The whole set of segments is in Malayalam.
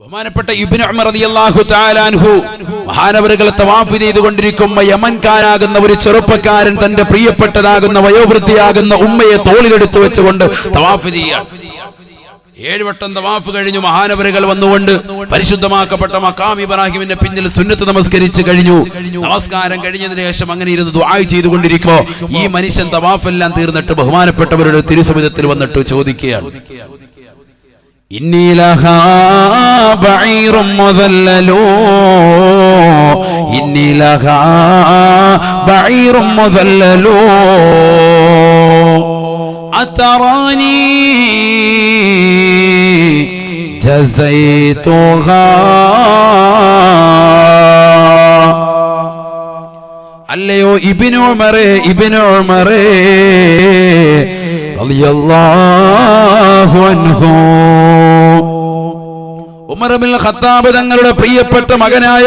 ബഹുമാനപ്പെട്ട ഇബ്നു ഉമർ റളിയല്ലാഹു തആല അൻഹു മഹാനവറുകൾ തവാഫ് ചെയ്തുകൊണ്ടിരിക്കുമ്പോൾ യമൻകാരാകുന്ന ഒരു ചെറുപ്പക്കാരൻ തന്റെ പ്രിയപ്പെട്ടതാകുന്ന വയോവൃദ്ധയാകുന്ന ഉമ്മയെ തോളിലെടുത്തു വെച്ചുകൊണ്ട് തവാഫ് ചെയ്യുകയാണ്. 7 വട്ടം തവാഫ് കഴിഞ്ഞു. മഹാനവറുകൾ വന്നുകൊണ്ട് പരിശുദ്ധമാക്കപ്പെട്ട മഖാം ഇബ്രാഹിമിന്റെ പിന്നിൽ സുന്നത്ത് നമസ്കരിച്ച് കഴിഞ്ഞു. നമസ്കാരം കഴിഞ്ഞതിന് ശേഷം അങ്ങനെ ഇരുന്ന് ദുആ ചെയ്തുകൊണ്ടിരിക്കുമ്പോൾ ഈ മനുഷ്യൻ തവാഫെല്ലാം തീർന്നിട്ട് ബഹുമാനപ്പെട്ടവരുടെ തിരുസവിധത്തിൽ വന്നിട്ട് ചോദിക്കുകയാണ്, ഇന്നി ലഹാ ബഈറും മുദല്ലലൂ ഇന്നി ലഹാ ബഈറും മുദല്ലലൂ അതറാനി ജസൈതുഹാ. അല്ലയോ ഇബ്നു ഉമറേ, ഇബ്നു ഉമറേ റളിയല്ലാഹു അൻഹു, ഉമർ ഇബ്നുൽ ഖത്താബ് തങ്ങളുടെ പ്രിയപ്പെട്ട മകനായ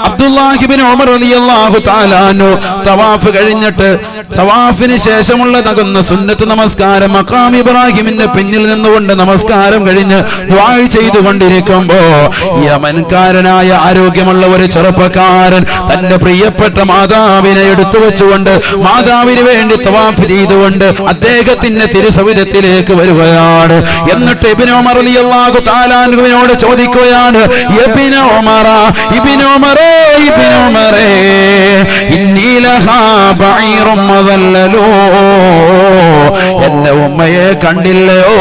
അബ്ദുല്ലാഹി ഇബ്നു ഉമർ റളിയല്ലാഹു തആല അൻഹു തവാഫ് കഴിഞ്ഞിട്ട് തവാഫിന് ശേഷമുള്ളതാകുന്ന സുന്നത്ത് നമസ്കാരം മഖാം ഇബ്രാഹിമിന്റെ പിന്നിൽ നിന്നുകൊണ്ട് നമസ്കാരം കഴിഞ്ഞ് ദുആ ചെയ്തുകൊണ്ടിരിക്കുമ്പോ യമൻകാരനായ ആരോഗ്യമുള്ള ഒരു ചെറുപ്പക്കാരൻ തന്റെ പ്രിയപ്പെട്ട മാതാവിനെ എടുത്തു വെച്ചുകൊണ്ട് മാതാവിന് വേണ്ടി തവാഫ് ചെയ്തുകൊണ്ട് അദ്ദേഹത്തിന്റെ തിരുസവിധത്തിലേക്ക് വരികയാണ്. എന്നിട്ട് ഇബ്നു ഉമർ റളിയല്ലാഹു തആല അൻഹുവിനോട് ചോദിക്കുകയാണ്, ഇബ്നു ഉമറ, ഇബ്നു ഉമറേ, ഇബ്നു ഉമറേ ഇന്നി ലഹാ ബഈറും മുദല്ലലൂ, എന്റെ ഉമ്മയെ കണ്ടില്ലയോ,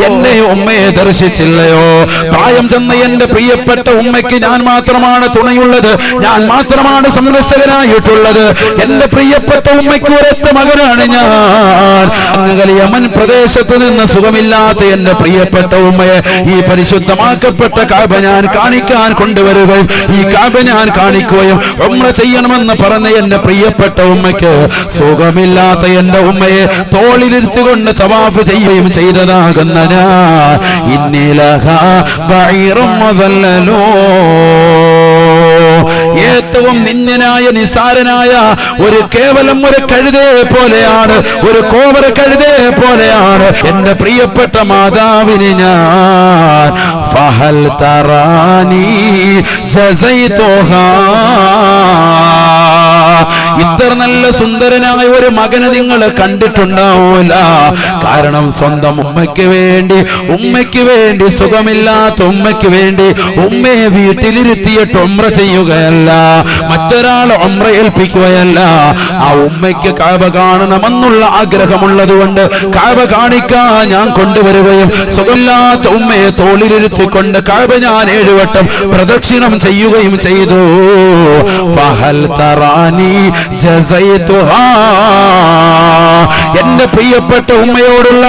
എന്നെ ഉമ്മയെ ദർശിച്ചില്ലയോ? പ്രായം ചെന്ന എന്റെ പ്രിയപ്പെട്ട ഉമ്മയ്ക്ക് ഞാൻ മാത്രമാണ് തുണയുള്ളത്, ഞാൻ മാത്രമാണ് സന്ദർശകനായിട്ടുള്ളത്. എന്റെ പ്രിയപ്പെട്ട ഉമ്മയ്ക്ക് ഒരൊറ്റ മകനാണ് ഞാൻ. അങ്ങനെ യമൻ പ്രദേശത്ത് നിന്ന് സുഖമില്ലാത്ത എന്റെ പ്രിയപ്പെട്ട ഉമ്മയെ ഈ പരിശുദ്ധമാക്കപ്പെട്ട കഅബ ഞാൻ കാണിക്കാൻ കൊണ്ടുവരികയും ഈ കഅബ ഞാൻ കാണിക്കുകയും ഉംറ ചെയ്യണമെന്ന് പറഞ്ഞ എന്റെ പ്രിയപ്പെട്ട ഉമ്മയ്ക്ക് സുഖമില്ലാത്ത എന്റെ ഉമ്മയെ തോളിലിരുത്തിക്കൊണ്ട് തവാഫ് ചെയ്യുകയും ചെയ്തതാകുന്ന ഞാൻ ഇന്നി ലഹാ ബഈറും മുദല്ലലൂ, ഏറ്റവും നിന്ദ്യനായ നിസാരനായ ഒരു കേവലം ഒരു കഴുതയെ പോലെയാണ്, ഒരു കോവര കഴുതയെ പോലെയാണ് എന്റെ പ്രിയപ്പെട്ട മാതാവിന് ഞാൻ. ഫഹൽ തറാനി ജസൈതുഹാ, ഇത്ര നല്ല സുന്ദരനായ ഒരു മകനെ നിങ്ങൾ കണ്ടിട്ടുണ്ടാവൂല. കാരണം സ്വന്തം ഉമ്മയ്ക്ക് വേണ്ടി സുഖമില്ലാത്ത ഉമ്മയ്ക്ക് വേണ്ടി ഉമ്മയെ വീട്ടിലിരുത്തിയിട്ട് ഉംറ ചെയ്യുകയല്ല, മറ്റൊരാൾ ഉംറ ഏൽപ്പിക്കുകയല്ല. ആ ഉമ്മയ്ക്ക് കഅബ കാണണമെന്നുള്ള ആഗ്രഹമുള്ളതുകൊണ്ട് കഅബ കാണിക്കാൻ ഞാൻ കൊണ്ടുവരികയും സുഖമില്ലാത്ത ഉമ്മയെ തോളിലിരുത്തിക്കൊണ്ട് കഅബ ഞാൻ 7 വട്ടം പ്രദക്ഷിണം ചെയ്യുകയും ചെയ്തു. ഫഹൽ തറാനി ജസൈതുഹാ, എന്റെ പ്രിയപ്പെട്ട ഉമ്മയോടുള്ള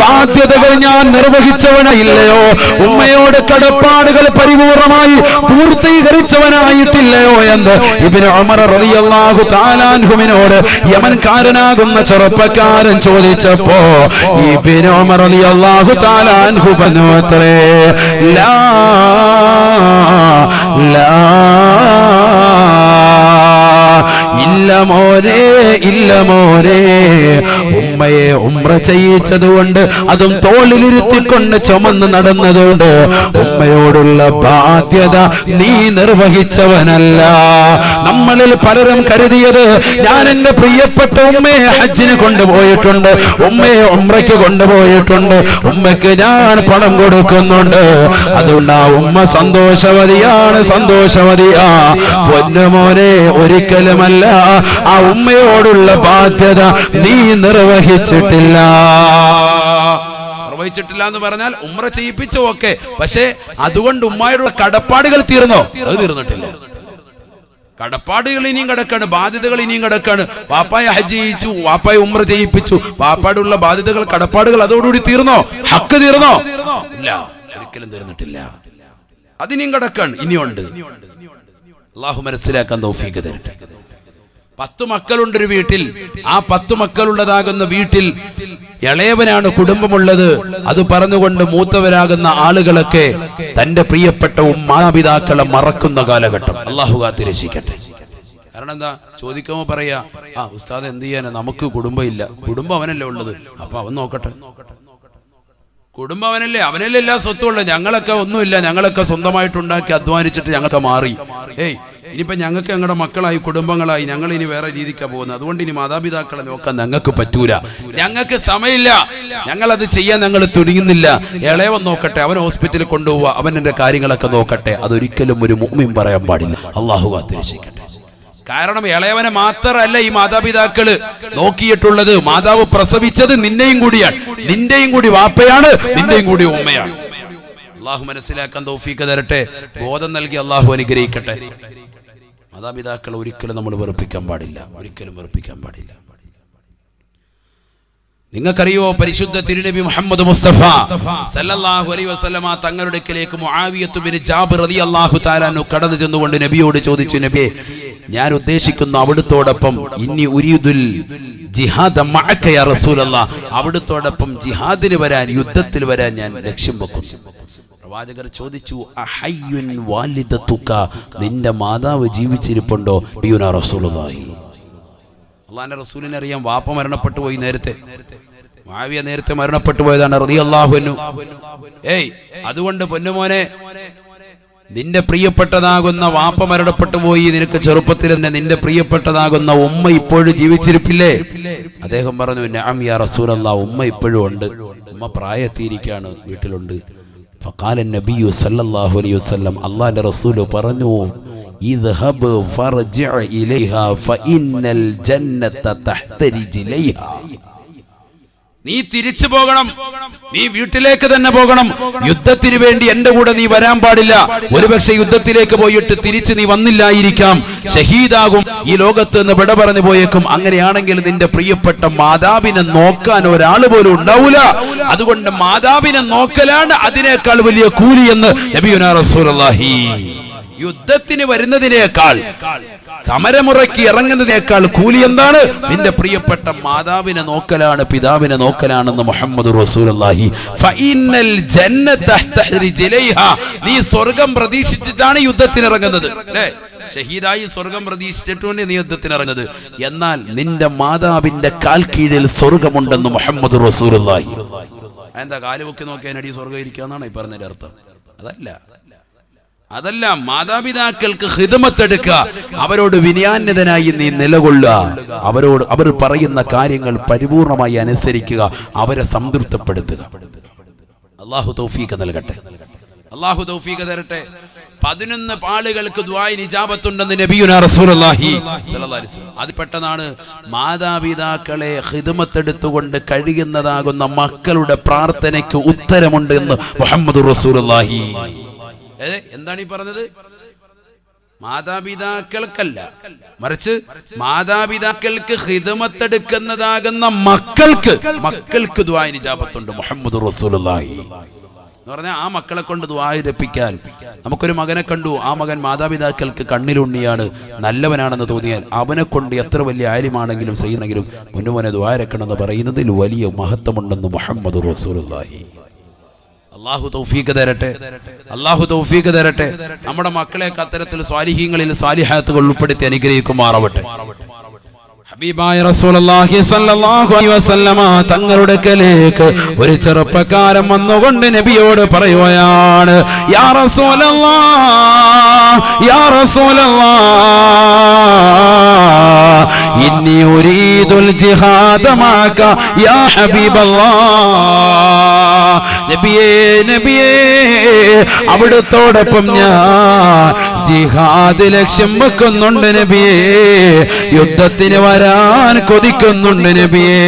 ബാധ്യതകൾ ഞാൻ നിർവഹിച്ചവനായില്ലയോ? ഉമ്മയോട് കടപ്പാടുകൾ പരിപൂർണമായി പൂർത്തീകരിച്ചവനായിട്ടില്ലയോ എന്ന് ഇബ്നു ഉമർ റളിയല്ലാഹു തആല അൻഹുവിനോട് യമൻകാരനാകുന്ന ചെറുപ്പക്കാരൻ ചോദിച്ചപ്പോ ഇബ്നു ഉമർ റളിയല്ലാഹു തആല അൻഹു പറഞ്ഞുവത്രേ, ലാ ലാ ഇല്ല മോനെ, ഇല്ല മോനെ, ഉമ്മയെ ഉംറ ചെയ്യിച്ചതുകൊണ്ട് അതും തോളിലിരുത്തിക്കൊണ്ട് ചുമന്ന് നടന്നതുകൊണ്ട് ഉമ്മയോടുള്ള ബാധ്യത നീ നിർവഹിച്ചവനല്ല. നമ്മളിൽ പലരും കരുതിയത് ഞാൻ എന്റെ പ്രിയപ്പെട്ട ഉമ്മയെ ഹജ്ജിന് കൊണ്ടുപോയിട്ടുണ്ട്, ഉമ്മയെ ഉംറയ്ക്ക് കൊണ്ടുപോയിട്ടുണ്ട്, ഉമ്മയ്ക്ക് ഞാൻ പണം കൊടുക്കുന്നുണ്ട്, അതുകൊണ്ട് ആ ഉമ്മ സന്തോഷവതിയാണ്, സന്തോഷവതിയാ. പൊന്നുമോനെ, ഒരിക്കലുമല്ല. ആ ഉമ്മയോടുള്ള ബാധ്യത നീ നിർവഹിച്ചിട്ടില്ല. എന്ന് പറഞ്ഞാൽ ഉംറ ചെയ്യിപ്പിച്ചോ ഒക്കെ, പക്ഷേ അതുകൊണ്ട് ഉമ്മയോടുള്ള കടപ്പാടുകൾ തീർന്നോ? അത് തീർന്നിട്ടില്ല. കടപ്പാടുകൾ ഇനിയും കിടക്കാണ്, ബാധ്യതകൾ ഇനിയും കിടക്കാണ്. വാപ്പായെ ഹജ്ജ് ചെയ്യിച്ചു, വാപ്പായെ ഉംറ ചെയ്യിപ്പിച്ചു, വാപ്പാടുള്ള ബാധ്യതകൾ കടപ്പാടുകൾ അതോടുകൂടി തീർന്നോ? ഹക്ക് തീർന്നോ? ഇല്ല, ഒരിക്കലും തീർന്നിട്ടില്ല. അതിനിയും കിടക്കാണ്, ഇനിയുണ്ട്. അല്ലാഹു മനസ്സിലാക്കാൻ തൗഫീഖ് തരട്ടെ. 10 മക്കളുണ്ടൊരു വീട്ടിൽ. ആ 10 മക്കളുള്ളതാകുന്ന വീട്ടിൽ ഇളയവനാണ് കുടുംബമുള്ളത്. അത് പറഞ്ഞുകൊണ്ട് മൂത്തവരാകുന്ന ആളുകളൊക്കെ തന്റെ പ്രിയപ്പെട്ട മാതാപിതാക്കളെ മറക്കുന്ന കാലഘട്ടം. അല്ലാഹു കാത്തിരക്ഷിക്കട്ടെ. കാരണം എന്താ ചോദിക്കുമ്പോ പറയാ, ഉസ്താദ് എന്ത് ചെയ്യാനാ, നമുക്ക് കുടുംബം ഇല്ല. കുടുംബം അവനല്ലേ ഉള്ളത്, അപ്പൊ അവൻ നോക്കട്ടെ. കുടുംബം അവനല്ലേ എല്ലാ സ്വത്തുമുള്ള. ഞങ്ങളൊക്കെ ഒന്നുമില്ല, ഞങ്ങളൊക്കെ സ്വന്തമായിട്ടുണ്ടാക്കി അധ്വാനിച്ചിട്ട് ഞങ്ങൾക്ക് മാറി. ഇനിയിപ്പോ ഞങ്ങൾക്ക് ഞങ്ങളുടെ മക്കളായി കുടുംബങ്ങളായി ഞങ്ങൾ ഇനി വേറെ രീതിക്കാണ് പോകുന്നത്. അതുകൊണ്ട് ഇനി മാതാപിതാക്കളെ നോക്കാൻ ഞങ്ങൾക്ക് പറ്റൂല, ഞങ്ങൾക്ക് സമയമില്ല, ഞങ്ങളത് ചെയ്യാൻ ഞങ്ങൾ തുനിയുന്നില്ല. ഇളയവൻ നോക്കട്ടെ, അവൻ ഹോസ്പിറ്റലിൽ കൊണ്ടുപോവുക, അവൻ എന്റെ കാര്യങ്ങളൊക്കെ നോക്കട്ടെ. അതൊരിക്കലും ഒരു മുഅ്മിൻ പറയാൻ പാടില്ല. അള്ളാഹു കാത്തിരക്ഷിക്കട്ടെ. കാരണം ഇളയവനെ മാത്രമല്ല ഈ മാതാപിതാക്കള് നോക്കിയിട്ടുള്ളത്, മാതാവ് പ്രസവിച്ചത് നിന്നെയും കൂടിയാണ്, നിന്റെയും കൂടി വാപ്പയാണ്, നിന്റെയും കൂടി ഉമ്മയാണ്. അള്ളാഹു മനസ്സിലാക്കാൻ തൗഫീഖ് തരട്ടെ, ബോധം നൽകി അള്ളാഹു അനുഗ്രഹിക്കട്ടെ. മാതാപിതാക്കളെ ഒരിക്കലും നമ്മൾ വെറുപ്പിക്കാൻ പാടില്ല, ഒരിക്കലും വെറുപ്പിക്കാൻ പാടില്ല. നിങ്ങൾക്കറിയോ, പരിശുദ്ധ തിരുനബി മുഹമ്മദ് മുസ്തഫ സല്ലല്ലാഹു അലൈഹി വസല്ലമ തങ്ങളുടെ അടുക്കലേക്ക് മുആവിയത്ത് ബിൻ ജാബിർ റളിയല്ലാഹു തആല അൻഹു കടന്നു ചെന്നുകൊണ്ട് നബിയോട് ചോദിച്ചു, നബിയെ, ഞാൻ ഉദ്ദേശിക്കുന്നു അവിടുത്തോടൊപ്പം ഇന്നി ഉരീദുൽ ജിഹാദ മഅക യാ റസൂലല്ലാഹ്, അവിടുത്തോടൊപ്പം ജിഹാദിന് വരാൻ, യുദ്ധത്തിൽ വരാൻ ഞാൻ ലക്ഷ്യം വെക്കുന്നു. പ്രവാചകർ ചോദിച്ചു, അഹയ്യുൻ വാലിദതുക, നിന്റെ മാതാവ് ജീവിച്ചിരിപ്പുണ്ടോ? യാ റസൂലുള്ളാഹി. അള്ളാന്റെ റസൂലിനെ അറിയാം, വാപ്പ മരണപ്പെട്ടു പോയി നേരത്തെ, മുആവിയ നേരത്തെ മരണപ്പെട്ടു പോയതാണ് റളിയല്ലാഹു അൻഹു. അതുകൊണ്ട് പൊന്നുമോനെ, നിന്റെ പ്രിയപ്പെട്ടതാകുന്ന വാപ്പ മരണപ്പെട്ടു പോയി, നിനക്ക് ചെറുപ്പത്തിൽ തന്നെ നിന്റെ പ്രിയപ്പെട്ടതാകുന്ന ഉമ്മ ഇപ്പോഴും ജീവിച്ചിരിപ്പില്ലേ? അദ്ദേഹം പറഞ്ഞു, നഅം യാ റസൂലല്ലാഹ്, ഉമ്മ ഇപ്പോഴും ഉണ്ട്, ഉമ്മ പ്രായത്തിയിരിക്കാണ്, വീട്ടിലുണ്ട്. ഫഖാല നബിയു സല്ലല്ലാഹു അലൈഹി വസല്ലം, അല്ലാഹുവിന്റെ റസൂൽ പറഞ്ഞു, ഇദ്ഹബ് ഫർജിഅ ഇലൈഹാ ഫഇന്നൽ ജന്നത തഹ്ത റിജ്ലൈഹാ, നീ തിരിച്ചു പോകണം, നീ വീട്ടിലേക്ക് തന്നെ പോകണം. യുദ്ധത്തിന് വേണ്ടി എന്റെ കൂടെ നീ വരാൻ പാടില്ല. ഒരുപക്ഷെ യുദ്ധത്തിലേക്ക് പോയിട്ട് തിരിച്ച് നീ വന്നില്ലായിരിക്കാം, ഷഹീദാകും, ഈ ലോകത്ത് നിന്ന് വിട പറഞ്ഞു പോയേക്കും. അങ്ങനെയാണെങ്കിൽ നിന്റെ പ്രിയപ്പെട്ട മാതാവിനെ നോക്കാൻ ഒരാൾ പോലും ഉണ്ടാവൂല. അതുകൊണ്ട് മാതാവിനെ നോക്കലാണ് അതിനേക്കാൾ വലിയ കൂലി എന്ന് നബിയുനാ റസൂലുള്ളാഹി. യുദ്ധത്തിന് വരുന്നതിനേക്കാൾ, സമരമുറയ്ക്ക് ഇറങ്ങുന്നതിനേക്കാൾ കൂലി എന്താണ്? നിന്റെ പ്രിയപ്പെട്ട മാതാവിനെ നോക്കലാണ്, പിതാവിനെ നോക്കലാണെന്ന് മുഹമ്മദ് റസൂലുള്ളാഹി. ഫഇന്നൽ ജന്നത തഹ്ത റിജ്ലൈഹാ, നീ സ്വർഗം പ്രതീക്ഷിച്ചിട്ടാണ് യുദ്ധത്തിനിറങ്ങുന്നത്, അല്ലേ? ഷഹീദായി സ്വർഗം പ്രതീക്ഷിച്ചിട്ടുണ്ട് നീ യുദ്ധത്തിനിറങ്ങുന്നത്. എന്നാൽ നിന്റെ മാതാവിന്റെ കാൽ കീഴിൽ സ്വർഗമുണ്ടെന്ന് മുഹമ്മദ് റസൂലുള്ളാഹി. എന്താ കാലുപൊക്കി നോക്കിയാനടി സ്വർഗം ഇരിക്കാന്നാണ് ഈ പറഞ്ഞതിന്റെ അർത്ഥം? അതല്ല, മാതാപിതാക്കൾക്ക് ഖിദ്മത്തെടുക്കുക, അവരോട് വിനയാന്യതനായി നീ നിലകൊള്ളുക, അവർ പറയുന്ന കാര്യങ്ങൾ പരിപൂർണമായി അനുസരിക്കുക, അവരെ സംതൃപ്തപ്പെടുത്തുക. അല്ലാഹു തൗഫീഖ് നൽകട്ടെ, അല്ലാഹു തൗഫീഖ് തരട്ടെ. 11 ആളുകൾക്ക് ദുആഇന് ഇജാബത്തുണ്ടെന്ന് നബിയുനാ റസൂലുള്ളാഹി സ്വല്ലല്ലാഹു അലൈഹി വസല്ലം. അത് പെട്ടെന്നാണ് മാതാപിതാക്കളെ ഖിദ്മത്തെടുത്തുകൊണ്ട് കഴിയുന്നതാകുന്ന മക്കളുടെ പ്രാർത്ഥനയ്ക്ക് ഉത്തരമുണ്ട് എന്ന് മുഹമ്മദ് റസൂലുള്ളാഹി. എന്താണ് ഈ പറഞ്ഞത്? മാതാപിതാക്കൾക്കല്ല, മറിച്ച് മാതാപിതാക്കൾക്ക് ഖിദ്മത്തെടുക്കുന്നതാകുന്ന മക്കൾക്ക് ദുആഇന് ഇജാബത്തുണ്ട് മുഹമ്മദ് റസൂലുള്ളാഹി എന്ന് പറഞ്ഞാൽ ആ മക്കളെ കൊണ്ട് ദുആ ഇരപ്പിക്കാൻ. നമുക്കൊരു മകനെ കണ്ടു, ആ മകൻ മാതാപിതാക്കൾക്ക് കണ്ണിലുണ്ണിയാണ്, നല്ലവനാണെന്ന് തോന്നിയാൽ അവനെ കൊണ്ട് എത്ര വലിയ ആലിമാണെങ്കിലും ചെയ്യുന്നെങ്കിലും മുന്നുമോനെ ദുആ ഇരക്കണമെന്ന് പറയുന്നതിൽ വലിയ മഹത്വമുണ്ടെന്ന് മുഹമ്മദ് റസൂലുള്ളാഹി. അല്ലാഹു തൗഫീഖ് തരട്ടെ, അല്ലാഹു തൗഫീഖ് തരട്ടെ. നമ്മുടെ മക്കളെയൊക്കെ അത്തരത്തിൽ സ്വാലിഹീങ്ങളിൽ സ്വാലിഹാത്തുകൾ ഉൾപ്പെടുത്തി അനുഗ്രഹിക്കുമാറാവട്ടെ. ഹബീബായ റസൂലുള്ളാഹി സ്വല്ലല്ലാഹു അലൈഹി വസല്ലമ തങ്ങളുടെ അടുക്കലേക്ക് ഒരു ചെറുപ്പക്കാരൻ വന്നുകൊണ്ട് നബിയോട് പറയുകയാണ്, യാ റസൂലല്ലാഹ്, യാ റസൂലല്ലാഹ്, ഇന്നി ഉരീദുൽ ജിഹാദ മഅക യാ ഹബീബല്ലാഹ്. നബിയേ, നബിയേ, അവിടുത്തോടൊപ്പം ഞാൻ ജിഹാദ് ലക്ഷ്യം വെക്കുന്നുണ്ട് നബിയേ, യുദ്ധത്തിന് വരാൻ കൊതിക്കുന്നുണ്ട് നബിയേ.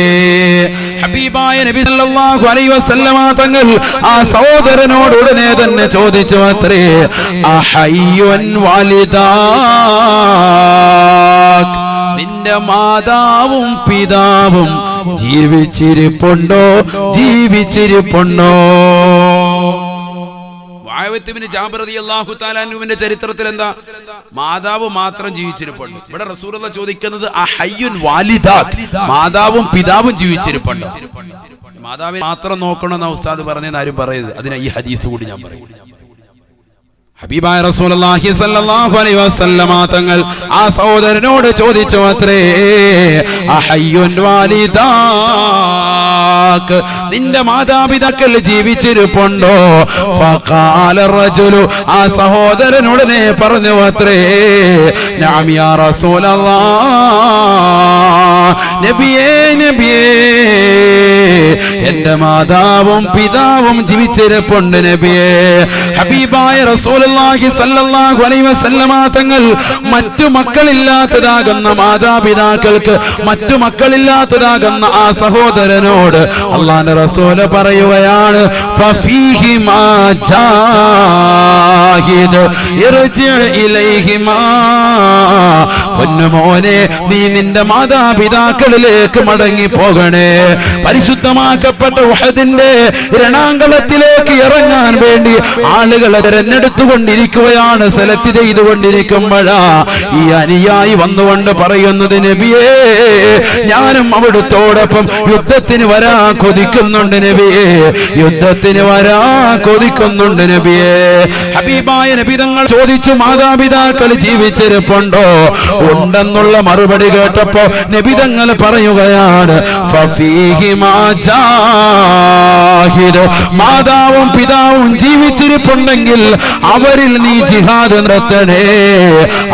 ഹബീബായ നബി സല്ലല്ലാഹു അലൈഹി വസല്ലമ തങ്ങൾ ആ സഹോദരനോട് ഉടനെ തന്നെ ചോദിച്ചു അത്രേ, അഹയ്യുൻ വാലിദാക്, നിന്റെ മാതാവും പിതാവും ജീവിച്ചിരിപ്പുണ്ടോ? ജീവിച്ചിരിപ്പുണ്ടോ? മുആവിയ ഇബ്നു ജാബിർ റളിയല്ലാഹു തആല അൻഹുവിന്റെ ചരിത്രത്തിൽ എന്താ? മാതാവ് മാത്രം ജീവിച്ചിരിപ്പുണ്ട്. ഇവിടെ റസൂലുള്ളാഹി ചോദിക്കുന്നത് അഹയ്യുൻ വാലിദാക്, മാതാവും പിതാവും ജീവിച്ചിരിപ്പുണ്ട്. മാതാവിനെ മാത്രം നോക്കണമെന്ന ഉസ്താദ് പറഞ്ഞെന്ന് ആരും പറയരുത്. അതിനാ ഈ ഹദീസ് കൂടി ഞാൻ പറയും. ഹബീബായ റസൂലുള്ളാഹി സ്വല്ലല്ലാഹു അലൈഹി വസല്ലമ തങ്ങൾ ആ സഹോദരനോട് ചോദിച്ചു അത്രേ, അഹയ്യുൻ വാലിദാക്, നിന്റെ മാതാപിതാക്കൾ ജീവിച്ചിരിപ്പുണ്ടോ? ഫഖാല റജുലു, ആ സഹോദരനുടനെ പറഞ്ഞു അത്രേ, നഅം യാ റസൂലല്ലാഹ്, നബിയേ നബിയേ, എന്റെ മാതാവും പിതാവും ജീവിച്ചിരിപ്പുണ്ട് നബിയേ. ഹബീബായ റസൂലുള്ളാഹി സ്വല്ലല്ലാഹു അലൈഹി വസല്ലമ തങ്ങൾ മറ്റു മക്കളില്ലാത്തതാകുന്ന മാതാപിതാക്കൾക്ക്, മറ്റു മക്കളില്ലാത്തതാകുന്ന ആ സഹോദരനോട് അല്ലാഹുവിന്റെ റസൂല് പറയുകയാണ്, ഫഫീഹിമാ ജാഹിദ് ഇർജി ഇലൈഹിമാ, പൊന്നുമോനെ നീ നിന്റെ മാതാപിതാക്കളിലേക്ക് മടങ്ങി പോകണേ. പരിശുദ്ധമാക്കപ്പെട്ട ഉഹദിന്റെ രണാങ്കളത്തിലേക്ക് ഇറങ്ങാൻ വേണ്ടി ആളുകളെ തെരഞ്ഞെടുത്തുകൊണ്ടിരിക്കുകയാണ്, സെലക്ട് ചെയ്തുകൊണ്ടിരിക്കുമ്പോഴാ ഈ അനുയായി വന്നുകൊണ്ട് പറയുന്നത്, നബിയേ ഞാനും അവിടുത്തോടൊപ്പം യുദ്ധത്തിന് വരാൻ കൊതിക്കുന്നുണ്ട് നബിയേ, യുദ്ധത്തിന് വരാൻ കൊതിക്കുന്നുണ്ട് നബിയേ. ഹബീബായ നബി തങ്ങൾ ചോദിച്ചു, മാതാപിതാക്കൾ ജീവിച്ചിരിപ്പുണ്ടോ? ഉണ്ടെന്നുള്ള മറുപടി കേട്ടപ്പോ നബി തങ്ങൾ പറയുകയാണ്, ഫഫീഹിമാ ജാഹിദ്, മാതാവും പിതാവും ജീവിച്ചിരിപ്പുണ്ടെങ്കിൽ അവരിൽ നീ ജിഹാദ് നടത്തണേ,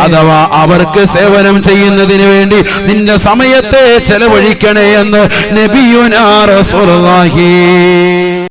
അഥവാ അവർക്ക് സേവനം ചെയ്യുന്നതിന് വേണ്ടി നിന്റെ സമയത്തെ ചെലവഴിക്കണേ എന്ന് നബിയുനാ റസൂലുള്ളാഹി